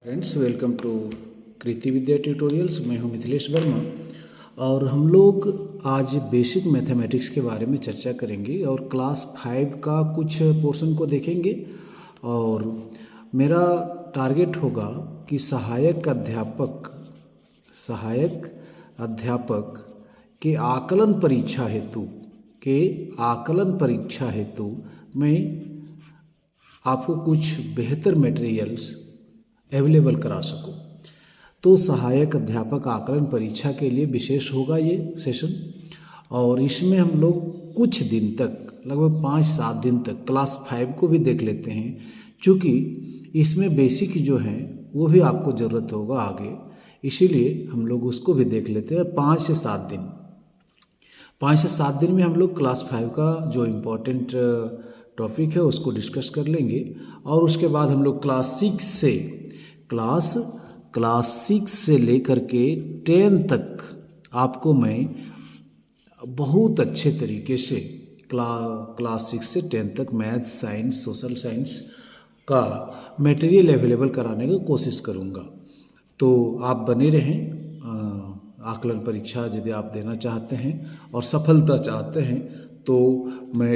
Friends, welcome to Kriti Vidya tutorials. मैं हूं मिथिलेश वर्मा और हम लोग आज बेसिक मैथमेटिक्स के बारे में चर्चा करेंगे और क्लास 5 का कुछ पोर्शन को देखेंगे। और मेरा टारगेट होगा कि सहायक अध्यापक के आकलन परीक्षा हेतु मैं आपको कुछ बेहतर मटेरियल्स अवेलेबल करा सकूं। तो सहायक अध्यापक आकलन परीक्षा के लिए विशेष होगा ये सेशन। और इसमें हम लोग कुछ दिन तक, लगभग 5-7 दिन तक क्लास 5 को भी देख लेते हैं, क्योंकि इसमें बेसिक जो है वो भी आपको ज़रूरत होगा आगे, इसीलिए हम लोग उसको भी देख लेते हैं। 5 से 7 दिन में हम लोग क्लास 5 का जो इम्पोर्टेंट टॉपिक है उसको डिस्कस कर लेंगे। और उसके बाद हम लोग क्लास 6 से लेकर के 10 तक आपको मैं बहुत अच्छे तरीके से क्लास 6 से 10 तक मैथ, साइंस, सोशल साइंस का मटेरियल अवेलेबल कराने की कोशिश करूँगा। तो आप बने रहें। आकलन परीक्षा यदि आप देना चाहते हैं और सफलता चाहते हैं तो मैं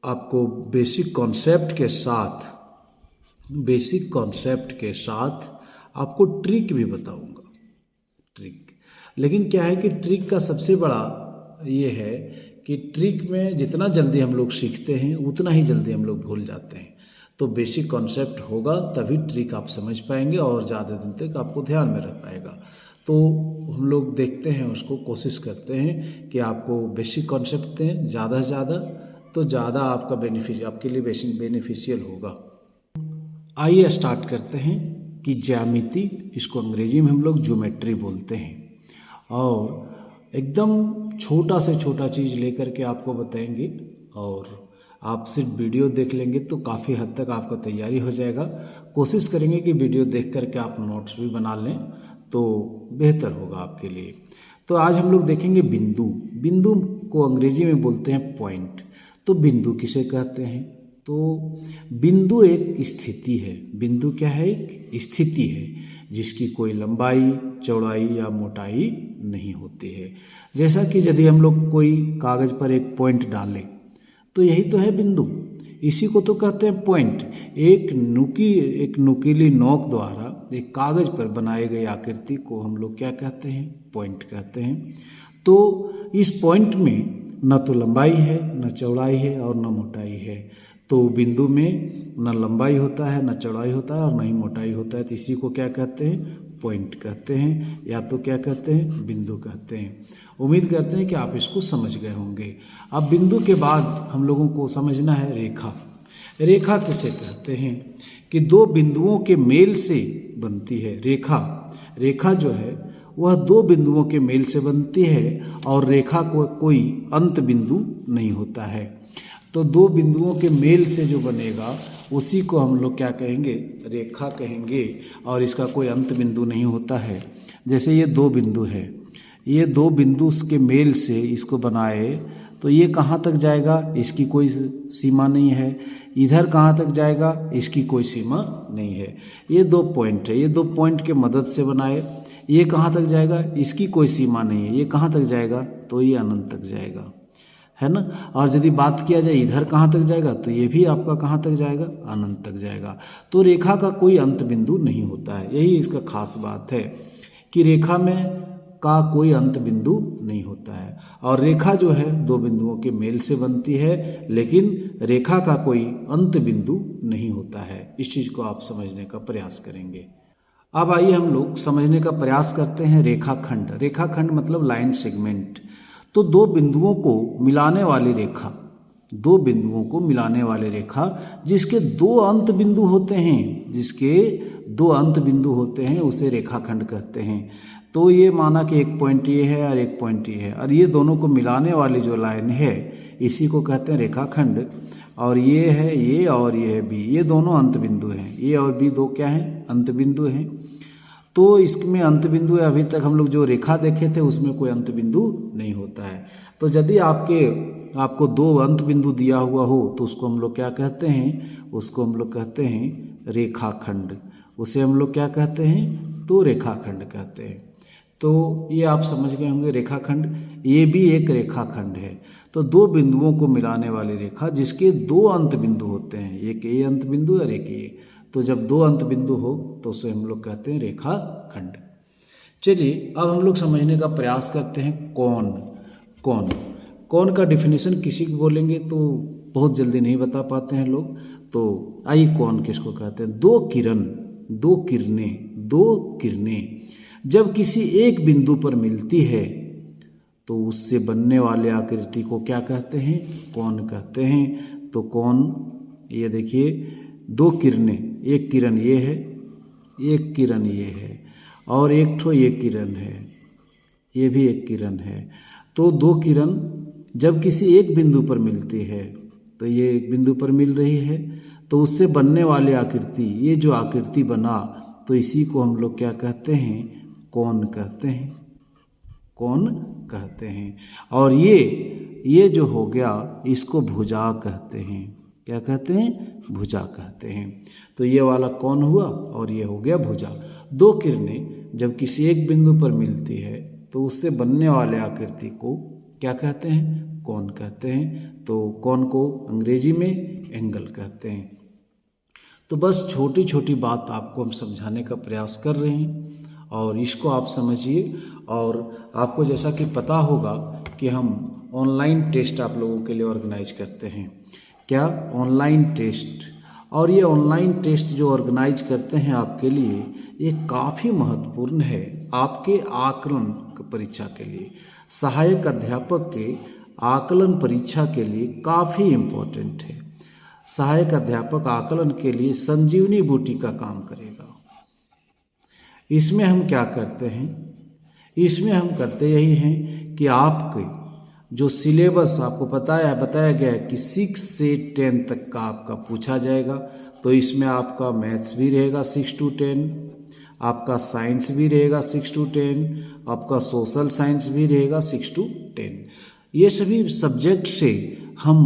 आपको बेसिक कॉन्सेप्ट के साथ आपको ट्रिक भी बताऊंगा। लेकिन क्या है कि ट्रिक का सबसे बड़ा ये है कि ट्रिक में जितना जल्दी हम लोग सीखते हैं उतना ही जल्दी हम लोग भूल जाते हैं। तो बेसिक कॉन्सेप्ट होगा तभी ट्रिक आप समझ पाएंगे और ज़्यादा दिन तक आपको ध्यान में रह पाएगा। तो हम लोग देखते हैं, उसको कोशिश करते हैं कि आपको बेसिक कॉन्सेप्ट दें ज़्यादा से ज़्यादा, तो ज़्यादा आपका आपके लिए बेनिफिशियल होगा। आइए स्टार्ट करते हैं कि ज्यामिति, इसको अंग्रेजी में हम लोग ज्योमेट्री बोलते हैं, और एकदम छोटा से छोटा चीज़ लेकर के आपको बताएंगे। और आप सिर्फ वीडियो देख लेंगे तो काफ़ी हद तक आपका तैयारी हो जाएगा। कोशिश करेंगे कि वीडियो देख करके आप नोट्स भी बना लें तो बेहतर होगा आपके लिए। तो आज हम लोग देखेंगे बिंदु को अंग्रेजी में बोलते हैं पॉइंट। तो बिंदु किसे कहते हैं? तो बिंदु एक स्थिति है। बिंदु क्या है? एक स्थिति है जिसकी कोई लंबाई, चौड़ाई या मोटाई नहीं होती है। जैसा कि यदि हम लोग कोई कागज़ पर एक पॉइंट डालें तो यही तो है बिंदु, इसी को तो कहते हैं पॉइंट। एक नुकीली नोक द्वारा एक कागज़ पर बनाई गई आकृति को हम लोग क्या कहते हैं? पॉइंट कहते हैं। तो इस पॉइंट में न तो लंबाई है, न चौड़ाई है और न मोटाई है। तो बिंदु में न लंबाई होता है, न चौड़ाई होता है और न ही मोटाई होता है। तो इसी को क्या कहते हैं? पॉइंट कहते हैं, या तो क्या कहते हैं? बिंदु कहते हैं। उम्मीद करते हैं कि आप इसको समझ गए होंगे। अब बिंदु के बाद हम लोगों को समझना है रेखा। रेखा किसे कहते हैं? कि दो बिंदुओं के मेल से बनती है रेखा जो है वह दो बिंदुओं के मेल से बनती है और रेखा को कोई अंत बिंदु नहीं होता है। तो दो बिंदुओं के मेल से जो बनेगा उसी को हम लोग क्या कहेंगे? रेखा कहेंगे। और इसका कोई अंत बिंदु नहीं होता है। जैसे ये दो बिंदु है, ये दो बिंदु के मेल से इसको बनाए तो ये कहाँ तक जाएगा इसकी कोई सीमा नहीं है। इधर कहाँ तक जाएगा इसकी कोई सीमा नहीं है। ये दो पॉइंट है, ये दो पॉइंट के मदद से बनाए, ये कहाँ तक जाएगा इसकी कोई सीमा नहीं है। ये कहाँ तक जाएगा? तो ये अनंत तक जाएगा, है ना। और यदि बात किया जाए इधर कहाँ तक जाएगा तो ये भी आपका कहाँ तक जाएगा? अनंत तक जाएगा। तो रेखा का कोई अंत बिंदु नहीं होता है। यही इसका खास बात है कि रेखा में का कोई अंत बिंदु नहीं होता है। और रेखा जो है दो बिंदुओं के मेल से बनती है, लेकिन रेखा का कोई अंत बिंदु नहीं होता है। इस चीज़ को आप समझने का प्रयास करेंगे। अब आइए हम लोग समझने का प्रयास करते हैं रेखाखंड। रेखाखंड मतलब लाइन सेगमेंट। तो दो बिंदुओं को मिलाने वाली रेखा जिसके दो अंत बिंदु होते हैं उसे रेखाखंड कहते हैं। तो ये माना कि एक पॉइंट ये है और एक पॉइंट ये है, और ये दोनों को मिलाने वाली जो लाइन है इसी को कहते हैं रेखाखंड। और ये है ये और ये है बी, ये दोनों अंत बिंदु हैं। ए और बी दो क्या हैं? अंत बिंदु हैं। तो इसमें अंत बिंदु है। अभी तक हम लोग जो रेखा देखे थे उसमें कोई अंत बिंदु नहीं होता है। तो यदि आपको दो अंत बिंदु दिया हुआ हो तो उसको हम लोग क्या कहते हैं? उसको हम लोग कहते हैं रेखाखंड। उसे हम लोग क्या कहते हैं, तो रेखाखंड कहते हैं। तो ये आप समझ गए होंगे रेखाखंड, ये भी एक रेखाखंड है। तो दो बिंदुओं को मिलाने वाली रेखा जिसके दो अंत बिंदु होते हैं, एक ये अंत बिंदु और एक ये, तो जब दो अंत बिंदु हो तो उसे हम लोग कहते हैं रेखाखंड। चलिए अब हम लोग समझने का प्रयास करते हैं कोण। कोण कोण का डिफिनेशन किसी को बोलेंगे तो बहुत जल्दी नहीं बता पाते हैं लोग। तो आइए कोण किसको कहते हैं, दो किरणें जब किसी एक बिंदु पर मिलती है तो उससे बनने वाले आकृति को क्या कहते हैं, कोण कहते हैं। तो कोण, ये देखिए दो किरणें, एक किरण ये है, एक किरण ये है, और एक ठो ये किरण है, ये भी एक किरण है। तो दो किरण जब किसी एक बिंदु पर मिलती है, तो ये एक बिंदु पर मिल रही है, तो उससे बनने वाली आकृति, ये जो आकृति बना, तो इसी को हम लोग क्या कहते हैं, कोण कहते हैं, कोण कहते हैं। और ये जो हो गया इसको भुजा कहते हैं। क्या कहते हैं, भुजा कहते हैं। तो ये वाला कोण हुआ और ये हो गया भुजा। दो किरणें जब किसी एक बिंदु पर मिलती है तो उससे बनने वाले आकृति को क्या कहते हैं, कोण कहते हैं। तो कोण को अंग्रेजी में एंगल कहते हैं। तो बस छोटी छोटी बात आपको हम समझाने का प्रयास कर रहे हैं और इसको आप समझिए। और आपको जैसा कि पता होगा कि हम ऑनलाइन टेस्ट आप लोगों के लिए ऑर्गेनाइज करते हैं। क्या, ऑनलाइन टेस्ट। और ये ऑनलाइन टेस्ट जो ऑर्गेनाइज करते हैं आपके लिए, ये काफ़ी महत्वपूर्ण है आपके आकलन परीक्षा के लिए। सहायक अध्यापक के आकलन परीक्षा के लिए काफ़ी इम्पोर्टेंट है। सहायक अध्यापक आकलन के लिए संजीवनी बूटी का काम करेगा। इसमें हम क्या करते हैं, इसमें हम करते यही हैं कि आपके जो सिलेबस आपको बताया गया है कि 6 से 10 तक का आपका पूछा जाएगा। तो इसमें आपका मैथ्स भी रहेगा 6 to 10, आपका साइंस भी रहेगा 6 to 10, आपका सोशल साइंस भी रहेगा 6 to 10। ये सभी सब्जेक्ट से हम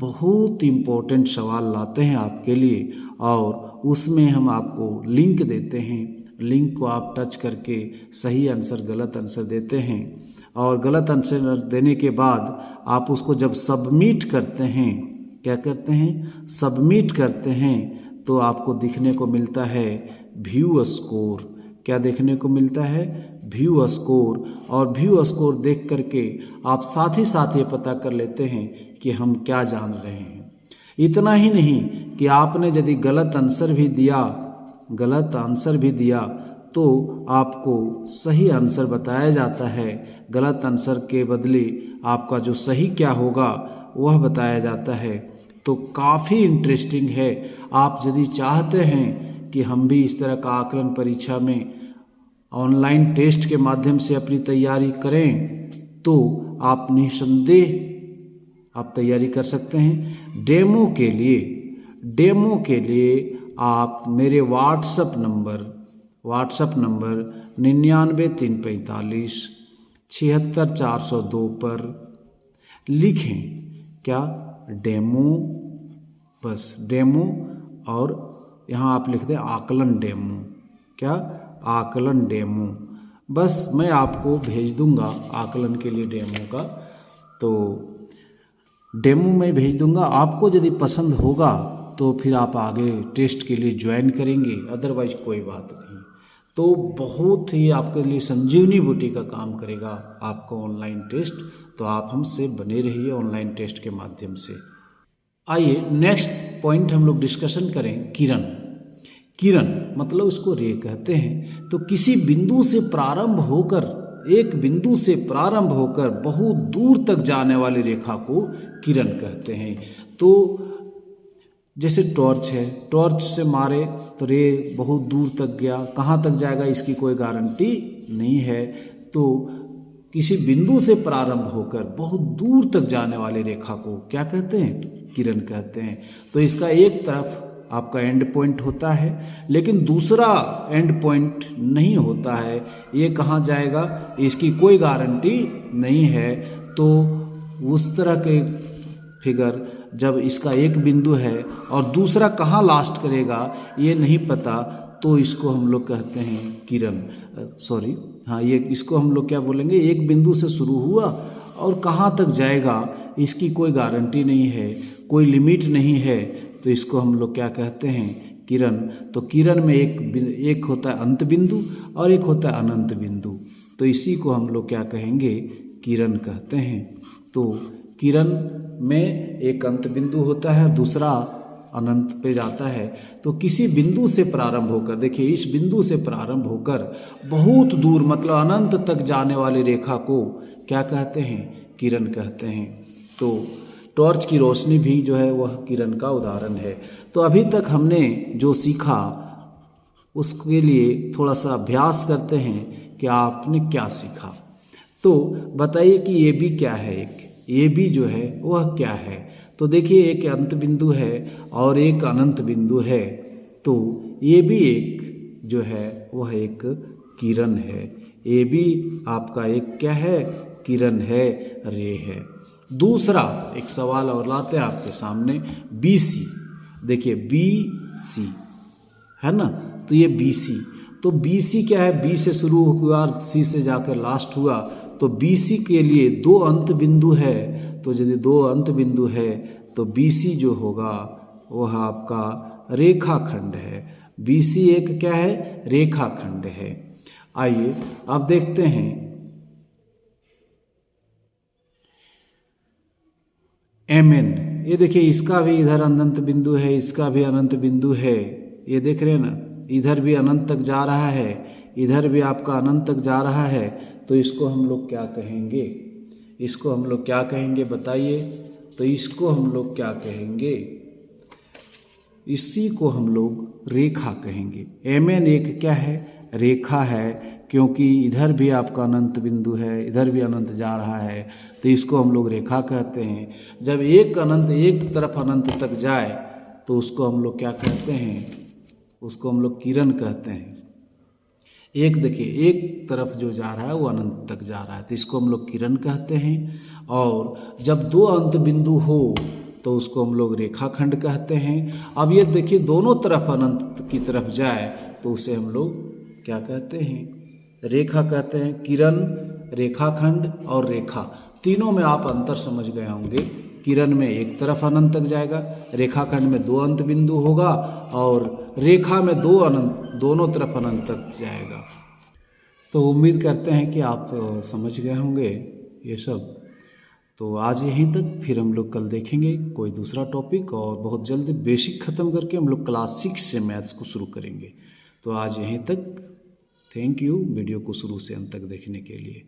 बहुत इम्पोर्टेंट सवाल लाते हैं आपके लिए और उसमें हम आपको लिंक देते हैं। लिंक को आप टच करके सही आंसर गलत आंसर देते हैं और गलत आंसर देने के बाद आप उसको जब सबमिट करते हैं, क्या करते हैं, सबमिट करते हैं, तो आपको दिखने को मिलता है व्यू स्कोर। क्या देखने को मिलता है, व्यू स्कोर। और व्यू स्कोर देख करके आप साथ ही साथ ये पता कर लेते हैं कि हम क्या जान रहे हैं। इतना ही नहीं कि आपने यदि गलत आंसर भी दिया तो आपको सही आंसर बताया जाता है। गलत आंसर के बदले आपका जो सही क्या होगा वह बताया जाता है। तो काफ़ी इंटरेस्टिंग है। आप यदि चाहते हैं कि हम भी इस तरह का आकलन परीक्षा में ऑनलाइन टेस्ट के माध्यम से अपनी तैयारी करें तो आप निसंदेह आप तैयारी कर सकते हैं। डेमो के लिए आप मेरे व्हाट्सएप नंबर 99 345 76 402 पर लिखें क्या, डेमो, बस डेमो, और यहाँ आप लिख दें आकलन डेमो। क्या, आकलन डेमो। बस मैं आपको भेज दूंगा आकलन के लिए डेमो का, तो डेमो मैं भेज दूंगा। आपको यदि पसंद होगा तो फिर आप आगे टेस्ट के लिए ज्वाइन करेंगे, अदरवाइज कोई बात नहीं। तो बहुत ही आपके लिए संजीवनी बूटी का काम करेगा आपको ऑनलाइन टेस्ट। तो आप हमसे बने रहिए ऑनलाइन टेस्ट के माध्यम से। आइए नेक्स्ट पॉइंट हम लोग डिस्कशन करें, किरण मतलब उसको रे कहते हैं। तो किसी बिंदु से प्रारंभ होकर बहुत दूर तक जाने वाली रेखा को किरण कहते हैं। तो जैसे टॉर्च है, टॉर्च से मारे तो रे बहुत दूर तक गया, कहाँ तक जाएगा इसकी कोई गारंटी नहीं है। तो किसी बिंदु से प्रारंभ होकर बहुत दूर तक जाने वाली रेखा को क्या कहते हैं, किरण कहते हैं। तो इसका एक तरफ आपका एंड पॉइंट होता है लेकिन दूसरा एंड पॉइंट नहीं होता है। ये कहाँ जाएगा इसकी कोई गारंटी नहीं है। तो उस तरह के फिगर जब इसका एक बिंदु है और दूसरा कहाँ लास्ट करेगा ये नहीं पता, तो इसको हम लोग कहते हैं किरण, सॉरी हाँ, ये इसको हम लोग क्या बोलेंगे, एक बिंदु से शुरू हुआ और कहाँ तक जाएगा इसकी कोई गारंटी नहीं है, कोई लिमिट नहीं है, तो इसको हम लोग क्या कहते हैं, किरण। तो किरण में एक होता है अंत बिंदु और एक होता है अनंत बिंदु, तो इसी को हम लोग क्या कहेंगे, किरण कहते हैं। तो किरण में एक अंत बिंदु होता है, दूसरा अनंत पे जाता है। तो किसी बिंदु से प्रारंभ होकर, देखिए इस बिंदु से प्रारंभ होकर बहुत दूर मतलब अनंत तक जाने वाली रेखा को क्या कहते हैं, किरण कहते हैं। तो टॉर्च की रोशनी भी जो है वह किरण का उदाहरण है। तो अभी तक हमने जो सीखा उसके लिए थोड़ा सा अभ्यास करते हैं कि आपने क्या सीखा। तो बताइए कि ये भी क्या है, एक ये भी जो है वह क्या है। तो देखिए एक अंत बिंदु है और एक अनंत बिंदु है, तो ये भी एक जो है वह एक किरण है। ये भी आपका एक क्या है, किरण है, रे है। दूसरा एक सवाल और लाते हैं आपके सामने, BC। देखिए BC है ना, तो ये BC, तो BC क्या है, B से शुरू हुआ C से जाकर लास्ट हुआ, तो BC के लिए दो अंत बिंदु है। तो यदि दो अंत बिंदु है तो BC जो होगा वह आपका रेखाखंड है। BC एक क्या है, रेखाखंड है। आइए अब देखते हैं MN। ये देखिए इसका भी इधर अनंत बिंदु है, इसका भी अनंत बिंदु है, ये देख रहे हैं ना, इधर भी अनंत तक जा रहा है, इधर भी आपका अनंत तक जा रहा है। तो इसको हम लोग क्या कहेंगे, इसको हम लोग क्या कहेंगे बताइए। तो इसको हम लोग क्या कहेंगे, इसी को हम लोग रेखा कहेंगे। MN एक क्या है, रेखा है, क्योंकि इधर भी आपका अनंत बिंदु है, इधर भी अनंत जा रहा है, तो इसको हम लोग रेखा कहते हैं। जब एक अनंत एक तरफ अनंत तक जाए तो उसको हम लोग क्या कहते हैं, उसको हम लोग किरण कहते हैं। एक देखिए एक तरफ जो जा रहा है वो अनंत तक जा रहा है, तो इसको हम लोग किरण कहते हैं। और जब दो अंत बिंदु हो तो उसको हम लोग रेखाखंड कहते हैं। अब ये देखिए दोनों तरफ अनंत की तरफ जाए तो उसे हम लोग क्या कहते हैं, रेखा कहते हैं। किरण, रेखाखंड और रेखा, तीनों में आप अंतर समझ गए होंगे। किरण में एक तरफ अनंत तक जाएगा, रेखाखंड में दो अंत बिंदु होगा और रेखा में दो अनंत, दोनों तरफ अनंत तक जाएगा। तो उम्मीद करते हैं कि आप समझ गए होंगे ये सब। तो आज यहीं तक, फिर हम लोग कल देखेंगे कोई दूसरा टॉपिक, और बहुत जल्द बेसिक ख़त्म करके हम लोग क्लास 6 से मैथ्स को शुरू करेंगे। तो आज यहीं तक, थैंक यू वीडियो को शुरू से अंत तक देखने के लिए।